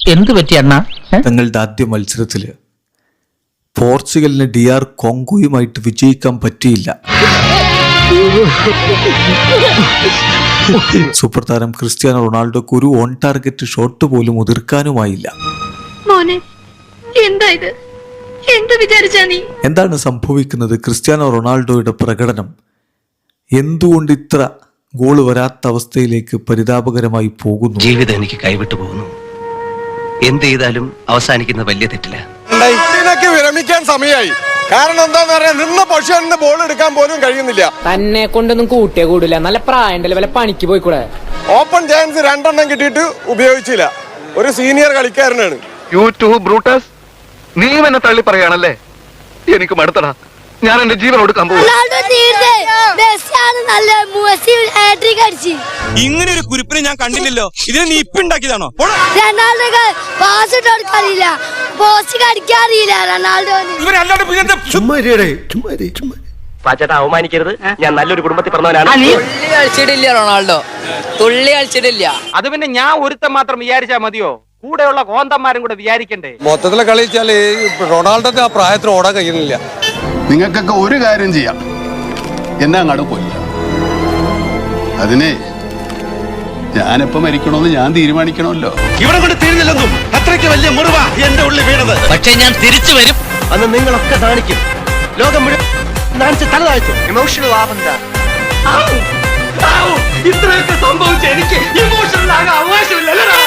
എന്ത് പറ്റി അണ്ണ? തങ്ങളുടെ ആദ്യ മത്സരത്തില് പോർച്ചുഗലിന് DR കോങ്കോയുമായിട്ട് വിജയിക്കാൻ പറ്റിയില്ല. സൂപ്പർ താരം ക്രിസ്ത്യാനോ റൊണാൾഡോക്ക് ഒരു ഓൺ ടാർഗറ്റ് ഷോട്ട് പോലും ഉതിർക്കാനുമായില്ല. എന്താണ് സംഭവിക്കുന്നത്? ക്രിസ്ത്യാനോ റൊണാൾഡോയുടെ പ്രകടനം എന്തുകൊണ്ട് ഇത്ര ഗോള് വരാത്ത അവസ്ഥയിലേക്ക് പരിതാപകരമായി പോകുന്നു? ജീവിതം എനിക്ക് കൈവിട്ടു പോകുന്നു. എന്ത് ചെയ്താലും അവസാനിക്കുന്ന വലിയ തെറ്റില്ല. വിരമിക്കാൻ സമയമായി. കാരണം എന്താന്ന് പറയാ, നിന്ന പക്ഷെ ബോൾ എടുക്കാൻ പോലും കഴിയുന്നില്ല. തന്നെ കൊണ്ടൊന്നും കൂട്ടിയേ കൂടില്ല. നല്ല പ്രായണ്ടല്ലേ, വല്ല പണിക്ക് പോയിക്കൂടെ? ഓപ്പൺ ചാൻസ് 2 കിട്ടിയിട്ട് ഉപയോഗിച്ചില്ല. ഒരു സീനിയർ കളിക്കാരനാണ്. ബ്രൂട്ടസ്, നീ എന്നെ തള്ളി പറയാണല്ലേ? എനിക്ക് മടുത്തടാ. ഞാൻ എന്റെ ജീവൻ കൊടുക്കാൻ പോകും. ഇങ്ങനെ ഒരു കുരിപ്പിനെ ഞാൻ കണ്ടില്ലല്ലോ. ഇതിനെ നീ ഇപ്പൊ ഉണ്ടാക്കിയതാണോ? അവമാനിക്കരുത്. ഞാൻ നല്ലൊരു കുടുംബത്തിൽ പറഞ്ഞവനാണ്. തുള്ളി കളിച്ചിട്ടില്ല റൊണാൾഡോ, തുള്ളി കളിച്ചിട്ടില്ല. അത് പിന്നെ ഞാൻ ഒരുത്തൻ മാത്രം വിചാരിച്ചാ മതിയോ? കൂടെയുള്ള കോന്തന്മാരും കൂടെ വിചാരിക്കണ്ടേ? മൊത്തത്തില് കളിച്ചാല് റൊണാൾഡോക്ക് ആ പ്രായത്തിൽ ഓടാൻ കഴിയുന്നില്ല. നിങ്ങൾക്കൊക്കെ ഒരു കാര്യം ചെയ്യാം, എന്നെ അങ്ങോട്ട് പോയി. അതിനെ ഞാനെപ്പോ മരിക്കണോന്ന് ഞാൻ തീരുമാനിക്കണമല്ലോ. ഇവിടെ കൊണ്ട് തീരുന്നില്ലെന്നും അത്രയ്ക്ക് വലിയ മുറിവാ എന്റെ ഉള്ളിൽ വീണത്. പക്ഷെ ഞാൻ തിരിച്ചു വരും. അന്ന് നിങ്ങളൊക്കെ കാണിക്കും. ലോകം മുഴുവൻ തല താഴ്ത്തും. ഇമോഷണൽ ആവണ്ട. ഇത്രയൊക്കെ സംഭവിച്ച എനിക്ക് ഇമോഷണൽ ആകാൻ അവകാശമില്ലല്ലോ.